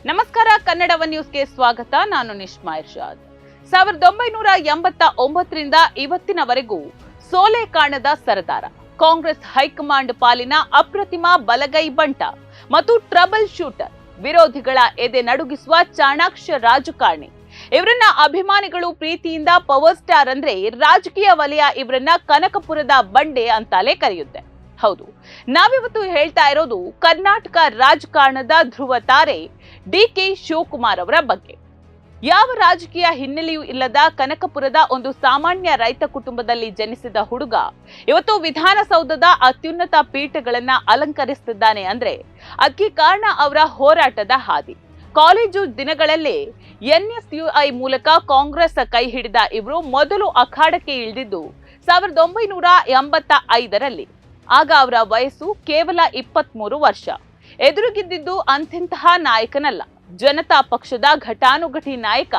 ನಮಸ್ಕಾರ, ಕನ್ನಡ ಒನ್ ನ್ಯೂಸ್ಗೆ ಸ್ವಾಗತ. ನಾನು ನಿಶ್ಮಾ ಇರ್ಷಾದ್. 1989ರಿಂದ ಇವತ್ತಿನವರೆಗೂ ಸೋಲೆ ಕಾಣದ ಸರದಾರ, ಕಾಂಗ್ರೆಸ್ ಹೈಕಮಾಂಡ್ ಪಾಲಿನ ಅಪ್ರತಿಮ ಬಲಗೈ ಬಂಟ ಮತ್ತು ಟ್ರಬಲ್ ಶೂಟರ್, ವಿರೋಧಿಗಳ ಎದೆ ನಡುಗಿಸುವ ಚಾಣಾಕ್ಷ ರಾಜಕಾರಣಿ. ಇವರನ್ನ ಅಭಿಮಾನಿಗಳು ಪ್ರೀತಿಯಿಂದ ಪವರ್ ಸ್ಟಾರ್ ಅಂದ್ರೆ ರಾಜಕೀಯ ವಲಯ ಇವರನ್ನ ಕನಕಪುರದ ಬಂಡೆ ಅಂತಾಲೇ ಕರೆಯುತ್ತೆ. ಹೌದು, ನಾವಿವತ್ತು ಹೇಳ್ತಾ ಇರೋದು ಕರ್ನಾಟಕ ರಾಜಕಾರಣದ ಧ್ರುವ ತಾರೆ ಡಿ.ಕೆ. ಶಿವಕುಮಾರ್ ಅವರ ಬಗ್ಗೆ. ಯಾವ ರಾಜಕೀಯ ಹಿನ್ನೆಲೆಯೂ ಇಲ್ಲದ ಕನಕಪುರದ ಒಂದು ಸಾಮಾನ್ಯ ರೈತ ಕುಟುಂಬದಲ್ಲಿ ಜನಿಸಿದ ಹುಡುಗ ಇವತ್ತು ವಿಧಾನಸೌಧದ ಅತ್ಯುನ್ನತ ಪೀಠಗಳನ್ನ ಅಲಂಕರಿಸುತ್ತಿದ್ದಾನೆ ಅಂದ್ರೆ ಅದಕ್ಕೆ ಕಾರಣ ಅವರ ಹೋರಾಟದ ಹಾದಿ. ಕಾಲೇಜು ದಿನಗಳಲ್ಲೇ NSUI ಮೂಲಕ ಕಾಂಗ್ರೆಸ್ ಕೈ ಹಿಡಿದ ಇವರು ಮೊದಲು ಅಖಾಡಕ್ಕೆ ಇಳಿದಿದ್ದು 1985ರಲ್ಲಿ. ಆಗ ಅವರ ವಯಸ್ಸು ಕೇವಲ 23 ವರ್ಷ. ಎದುರುಗಿದ್ದಿದ್ದು ಅಂಥೆಂತಹ ನಾಯಕನಲ್ಲ, ಜನತಾ ಪಕ್ಷದ ಘಟಾನುಘಟಿ ನಾಯಕ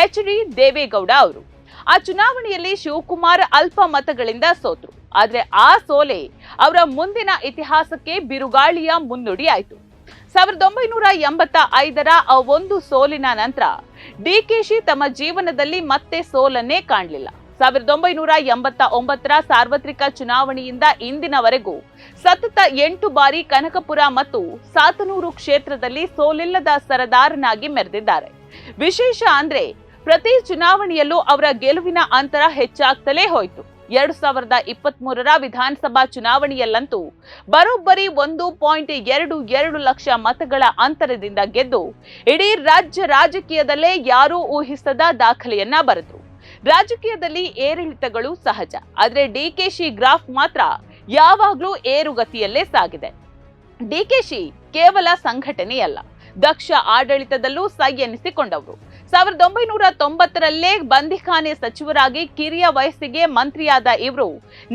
HD ದೇವೇಗೌಡ ಅವರು. ಆ ಚುನಾವಣೆಯಲ್ಲಿ ಶಿವಕುಮಾರ್ ಅಲ್ಪ ಮತಗಳಿಂದ ಸೋತರು. ಆದ್ರೆ ಆ ಸೋಲೆ ಅವರ ಮುಂದಿನ ಇತಿಹಾಸಕ್ಕೆ ಬಿರುಗಾಳಿಯ ಮುನ್ನುಡಿಯಾಯಿತು. 1985ರ ಆ ಒಂದು ಸೋಲಿನ ನಂತರ ಡಿಕೆಶಿ ತಮ್ಮ ಜೀವನದಲ್ಲಿ ಮತ್ತೆ ಸೋಲನ್ನೇ ಕಾಣಲಿಲ್ಲ. 1989ರ ಸಾರ್ವತ್ರಿಕ ಚುನಾವಣೆಯಿಂದ ಇಂದಿನವರೆಗೂ ಸತತ 8 ಬಾರಿ ಕನಕಪುರ ಮತ್ತು ಸಾತನೂರು ಕ್ಷೇತ್ರದಲ್ಲಿ ಸೋಲಿಲ್ಲದ ಸರದಾರನಾಗಿ ಮೆರೆದಿದ್ದಾರೆ. ವಿಶೇಷ ಅಂದ್ರೆ ಪ್ರತಿ ಚುನಾವಣೆಯಲ್ಲೂ ಅವರ ಗೆಲುವಿನ ಅಂತರ ಹೆಚ್ಚಾಗ್ತಲೇ ಹೋಯಿತು. 2023ರ ವಿಧಾನಸಭಾ ಚುನಾವಣೆಯಲ್ಲಂತೂ ಬರೋಬ್ಬರಿ 1.22 ಲಕ್ಷ ಮತಗಳ ಅಂತರದಿಂದ ಗೆದ್ದು ಇಡೀ ರಾಜ್ಯ ರಾಜಕೀಯದಲ್ಲೇ ಯಾರೂ ಊಹಿಸದ ದಾಖಲೆಯನ್ನ ಬರೆದ್ರು. ರಾಜಕೀಯದಲ್ಲಿ ಏರಿಳಿತಗಳು ಸಹಜ, ಆದ್ರೆ ಡಿಕೆಶಿ ಗ್ರಾಫ್ ಮಾತ್ರ ಯಾವಾಗ್ಲೂ ಏರುಗತಿಯಲ್ಲೇ ಸಾಗಿದೆ. ಡಿಕೆಶಿ ಕೇವಲ ಸಂಘಟನೆಯಲ್ಲ, ದಕ್ಷ ಆಡಳಿತದಲ್ಲೂ ಸೈ ಎನಿಸಿಕೊಂಡವರು. 1990ರಲ್ಲೇ ಬಂದಿಖಾನೆ ಸಚಿವರಾಗಿ ಕಿರಿಯ ವಯಸ್ಸಿಗೆ ಮಂತ್ರಿಯಾದ ಇವರು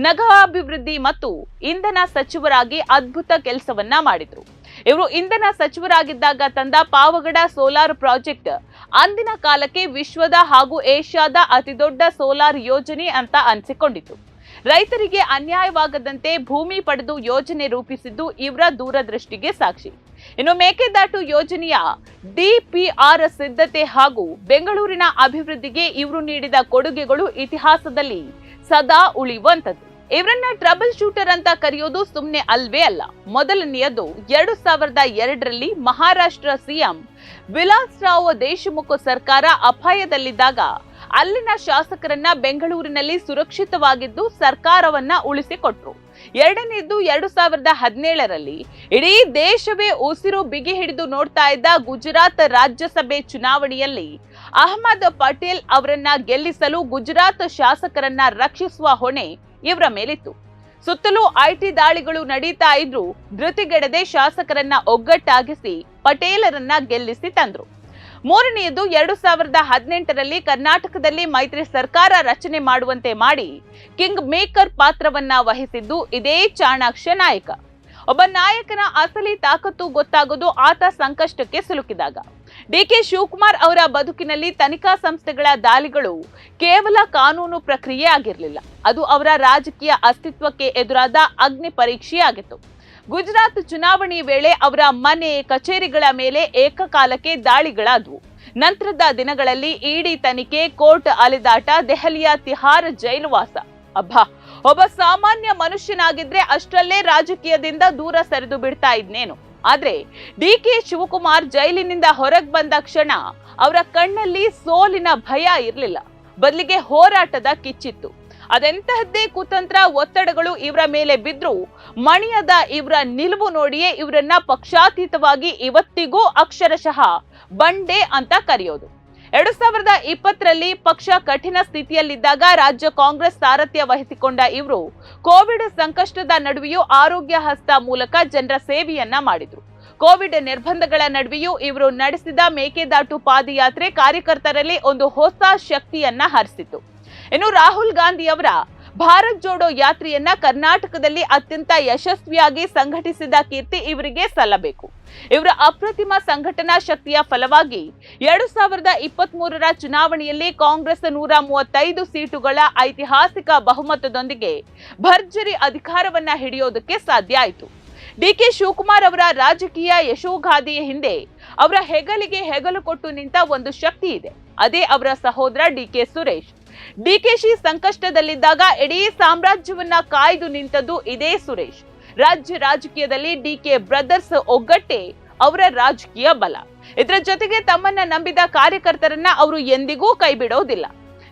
ನಗರಾಭಿವೃದ್ಧಿ ಮತ್ತು ಇಂಧನ ಸಚಿವರಾಗಿ ಅದ್ಭುತ ಕೆಲಸವನ್ನ ಮಾಡಿದ್ರು. ಇವರು ಇಂಧನ ಸಚಿವರಾಗಿದ್ದಾಗ ತಂದ ಪಾವಗಡ ಸೋಲಾರ್ ಪ್ರಾಜೆಕ್ಟ್ ಅಂದಿನ ಕಾಲಕ್ಕೆ ವಿಶ್ವದ ಹಾಗೂ ಏಷ್ಯಾದ ಅತಿದೊಡ್ಡ ಸೋಲಾರ್ ಯೋಜನೆ ಅಂತ ಅನಿಸಿಕೊಂಡಿತು. ರೈತರಿಗೆ ಅನ್ಯಾಯವಾಗದಂತೆ ಭೂಮಿ ಪಡೆದು ಯೋಜನೆ ರೂಪಿಸಿದ್ದು ಇವರ ದೂರದೃಷ್ಟಿಗೆ ಸಾಕ್ಷಿ. ಇನ್ನು ಮೇಕೆದಾಟು ಯೋಜನೆಯ DPR ಸಿದ್ಧತೆ ಹಾಗೂ ಬೆಂಗಳೂರಿನ ಅಭಿವೃದ್ಧಿಗೆ ಇವರು ನೀಡಿದ ಕೊಡುಗೆಗಳು ಇತಿಹಾಸದಲ್ಲಿ ಸದಾ ಉಳಿಯುವಂಥದ್ದು. ಇವರನ್ನ ಟ್ರಬಲ್ ಶೂಟರ್ ಅಂತ ಕರೆಯೋದು ಸುಮ್ಮನೆ ಅಲ್ವೇ ಅಲ್ಲ. ಮೊದಲನೆಯದು 2002ರಲ್ಲಿ ಮಹಾರಾಷ್ಟ್ರ ಸಿಎಂ ವಿಲಾಸ್ರಾವ್ ದೇಶಮುಖ್ ಸರ್ಕಾರ ಅಪಾಯದಲ್ಲಿದ್ದಾಗ ಅಲ್ಲಿನ ಶಾಸಕರನ್ನ ಬೆಂಗಳೂರಿನಲ್ಲಿ ಸುರಕ್ಷಿತವಾಗಿದ್ದು ಸರ್ಕಾರವನ್ನ ಉಳಿಸಿಕೊಟ್ರು. ಎರಡನೇದು 2017ರಲ್ಲಿ ಇಡೀ ದೇಶವೇ ಉಸಿರು ಬಿಗಿ ಹಿಡಿದು ನೋಡ್ತಾ ಇದ್ದ ಗುಜರಾತ್ ರಾಜ್ಯಸಭೆ ಚುನಾವಣೆಯಲ್ಲಿ ಅಹಮದ್ ಪಟೇಲ್ ಅವರನ್ನ ಗೆಲ್ಲಿಸಲು ಗುಜರಾತ್ ಶಾಸಕರನ್ನ ರಕ್ಷಿಸುವ ಹೊಣೆ ಇವರ ಮೇಲಿತ್ತು. ಸುತ್ತಲೂ IT ದಾಳಿಗಳು ನಡೀತಾ ಇದ್ರು ಧೃತಿಗೆಡದೆ ಶಾಸಕರನ್ನ ಒಗ್ಗಟ್ಟಾಗಿಸಿ ಪಟೇಲರನ್ನ ಗೆಲ್ಲಿಸಿ ತಂದ್ರು. ಮೂರನೆಯದು 2018ರಲ್ಲಿ ಕರ್ನಾಟಕದಲ್ಲಿ ಮೈತ್ರಿ ಸರ್ಕಾರ ರಚನೆ ಮಾಡುವಂತೆ ಮಾಡಿ ಕಿಂಗ್ ಮೇಕರ್ ಪಾತ್ರವನ್ನ ವಹಿಸಿದ್ದು ಇದೇ ಚಾಣಾಕ್ಷ ನಾಯಕ. ಒಬ್ಬ ನಾಯಕನ ಅಸಲಿ ತಾಕತ್ತು ಗೊತ್ತಾಗೋದು ಆತ ಸಂಕಷ್ಟಕ್ಕೆ ಸಿಲುಕಿದಾಗ. ಡಿ.ಕೆ. ಶಿವಕುಮಾರ್ ಅವರ ಬದುಕಿನಲ್ಲಿ ತನಿಖಾ ಸಂಸ್ಥೆಗಳ ದಾಳಿಗಳು ಕೇವಲ ಕಾನೂನು ಪ್ರಕ್ರಿಯೆ ಆಗಿರಲಿಲ್ಲ, ಅದು ಅವರ ರಾಜಕೀಯ ಅಸ್ತಿತ್ವಕ್ಕೆ ಎದುರಾದ ಅಗ್ನಿ ಪರೀಕ್ಷೆಯಾಗಿತ್ತು. ಗುಜರಾತ್ ಚುನಾವಣೆ ವೇಳೆ ಅವರ ಮನೆ ಕಚೇರಿಗಳ ಮೇಲೆ ಏಕಕಾಲಕ್ಕೆ ದಾಳಿಗಳಾದವು. ನಂತರದ ದಿನಗಳಲ್ಲಿ ಇಡಿ ತನಿಖೆ, ಕೋರ್ಟ್ ಅಲೆದಾಟ, ದೆಹಲಿಯ ತಿಹಾರ್ ಜೈಲುವಾಸ. ಅಬ್ಬಾ, ಒಬ್ಬ ಸಾಮಾನ್ಯ ಮನುಷ್ಯನಾಗಿದ್ರೆ ಅಷ್ಟರಲ್ಲೇ ರಾಜಕೀಯದಿಂದ ದೂರ ಸರಿದು ಬಿಡ್ತಾ ಇದ್ನೇನು. ಆದ್ರೆ ಡಿ.ಕೆ. ಶಿವಕುಮಾರ್ ಜೈಲಿನಿಂದ ಹೊರಗೆ ಬಂದ ಕ್ಷಣ ಅವರ ಕಣ್ಣಲ್ಲಿ ಸೋಲಿನ ಭಯ ಇರಲಿಲ್ಲ, ಬದಲಿಗೆ ಹೋರಾಟದ ಕಿಚ್ಚಿತ್ತು. ಅದೆಂತಹದ್ದೇ ಕುತಂತ್ರ ಒತ್ತಡಗಳು ಇವರ ಮೇಲೆ ಬಿದ್ರು ಮಣಿಯದ ಇವರ ನಿಲುವು ನೋಡಿಯೇ ಇವರನ್ನ ಪಕ್ಷಾತೀತವಾಗಿ ಇವತ್ತಿಗೂ ಅಕ್ಷರಶಃ ಬಂಡೆ ಅಂತ ಕರೆಯೋದು. 2020ರಲ್ಲಿ ಪಕ್ಷ ಕಠಿಣ ಸ್ಥಿತಿಯಲ್ಲಿದ್ದಾಗ ರಾಜ್ಯ ಕಾಂಗ್ರೆಸ್ ಸಾರಥ್ಯ ವಹಿಸಿಕೊಂಡ ಇವರು ಕೋವಿಡ್ ಸಂಕಷ್ಟದ ನಡುವೆಯೂ ಆರೋಗ್ಯ ಹಸ್ತ ಮೂಲಕ ಜನರ ಸೇವೆಯನ್ನ ಮಾಡಿದ್ರು. ಕೋವಿಡ್ ನಿರ್ಬಂಧಗಳ ನಡುವೆಯೂ ಇವರು ನಡೆಸಿದ ಮೇಕೆದಾಟು ಪಾದಯಾತ್ರೆ ಕಾರ್ಯಕರ್ತರಲ್ಲಿ ಒಂದು ಹೊಸ ಶಕ್ತಿಯನ್ನ ಹರಿಸಿತು. ಇನ್ನು ರಾಹುಲ್ ಗಾಂಧಿ ಅವರ ಭಾರತ್ ಜೋಡೋ ಯಾತ್ರೆಯನ್ನ ಕರ್ನಾಟಕದಲ್ಲಿ ಅತ್ಯಂತ ಯಶಸ್ವಿಯಾಗಿ ಸಂಘಟಿಸಿದ ಕೀರ್ತಿ ಇವರಿಗೆ ಸಲ್ಲಬೇಕು. ಇವರ ಅಪ್ರತಿಮ ಸಂಘಟನಾ ಶಕ್ತಿಯ ಫಲವಾಗಿ 2023ರ ಚುನಾವಣೆಯಲ್ಲಿ ಕಾಂಗ್ರೆಸ್ 135 ಸೀಟುಗಳ ಐತಿಹಾಸಿಕ ಬಹುಮತದೊಂದಿಗೆ ಭರ್ಜರಿ ಅಧಿಕಾರವನ್ನ ಹಿಡಿಯೋದಕ್ಕೆ ಸಾಧ್ಯ ಆಯಿತು. ಡಿಕೆ ಶಿವಕುಮಾರ್ ಅವರ ರಾಜಕೀಯ ಯಶೋಗಾಥೆಯ ಹಿಂದೆ ಅವರ ಹೆಗಲಿಗೆ ಹೆಗಲು ಕೊಟ್ಟು ನಿಂತ ಒಂದು ಶಕ್ತಿ ಇದೆ. ಅದೇ ಅವರ ಸಹೋದರ ಡಿಕೆ ಸುರೇಶ್. ಡಿಕೆಶಿ ಸಂಕಷ್ಟದಲ್ಲಿದ್ದಾಗ ಇಡೀ ಸಾಮ್ರಾಜ್ಯವನ್ನ ಕಾಯ್ದು ನಿಂತದ್ದು ಇದೇ ಸುರೇಶ್. ರಾಜ್ಯ ರಾಜಕೀಯದಲ್ಲಿ ಡಿಕೆ ಬ್ರದರ್ಸ್ ಒಗ್ಗಟ್ಟೆ ಅವರ ರಾಜಕೀಯ ಬಲ. ಇದರ ಜೊತೆಗೆ ತಮ್ಮನ್ನ ನಂಬಿದ ಕಾರ್ಯಕರ್ತರನ್ನ ಅವರು ಎಂದಿಗೂ ಕೈ ಬಿಡೋದಿಲ್ಲ.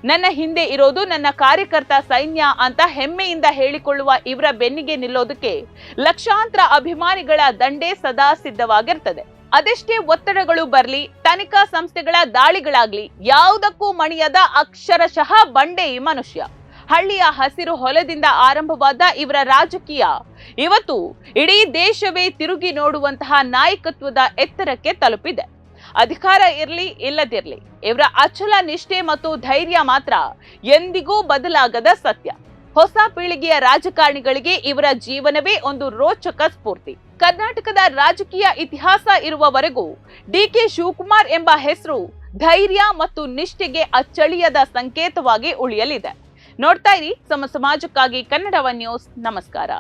ನನ್ನ ಹಿಂದೆ ಇರೋದು ನನ್ನ ಕಾರ್ಯಕರ್ತ ಸೈನ್ಯ ಅಂತ ಹೆಮ್ಮೆಯಿಂದ ಹೇಳಿಕೊಳ್ಳುವ ಇವರ ಬೆನ್ನಿಗೆ ನಿಲ್ಲೋದಕ್ಕೆ ಲಕ್ಷಾಂತರ ಅಭಿಮಾನಿಗಳ ದಂಡೆ ಸದಾ ಸಿದ್ಧವಾಗಿರ್ತದೆ. ಅದೆಷ್ಟೇ ಒತ್ತಡಗಳು ಬರ್ಲಿ, ತನಿಖಾ ಸಂಸ್ಥೆಗಳ ದಾಳಿಗಳಾಗ್ಲಿ, ಯಾವುದಕ್ಕೂ ಮಣಿಯದ ಅಕ್ಷರಶಃ ಬಂಡೆ ಈ ಮನುಷ್ಯ. ಹಳ್ಳಿಯ ಹಸಿರು ಹೊಲದಿಂದ ಆರಂಭವಾದ ಇವರ ರಾಜಕೀಯ ಇವತ್ತು ಇಡೀ ದೇಶವೇ ತಿರುಗಿ ನೋಡುವಂತಹ ನಾಯಕತ್ವದ ಎತ್ತರಕ್ಕೆ ತಲುಪಿದೆ. ಅಧಿಕಾರ ಇರ್ಲಿ ಇಲ್ಲದಿರ್ಲಿ, ಇವರ ಅಚಲ ನಿಷ್ಠೆ ಮತ್ತು ಧೈರ್ಯ ಮಾತ್ರ ಎಂದಿಗೂ ಬದಲಾಗದ ಸತ್ಯ. ಹೊಸ ಪೀಳಿಗೆಯ ರಾಜಕಾರಣಿಗಳಿಗೆ ಇವರ ಜೀವನವೇ ಒಂದು ರೋಚಕ ಸ್ಫೂರ್ತಿ. ಕರ್ನಾಟಕದ ರಾಜಕೀಯ ಇತಿಹಾಸ ಇರುವವರೆಗೂ ಡಿಕೆ ಶಿವಕುಮಾರ್ ಎಂಬ ಹೆಸರು ಧೈರ್ಯ ಮತ್ತು ನಿಷ್ಠೆಗೆ ಅಚ್ಚಳಿಯದ ಸಂಕೇತವಾಗಿ ಉಳಿಯಲಿದೆ. ನೋಡ್ತಾ ಇರಿ ಸಮ ಸಮಾಜಕ್ಕಾಗಿ ಕನ್ನಡ ಒನ್ ನ್ಯೂಸ್. ನಮಸ್ಕಾರ.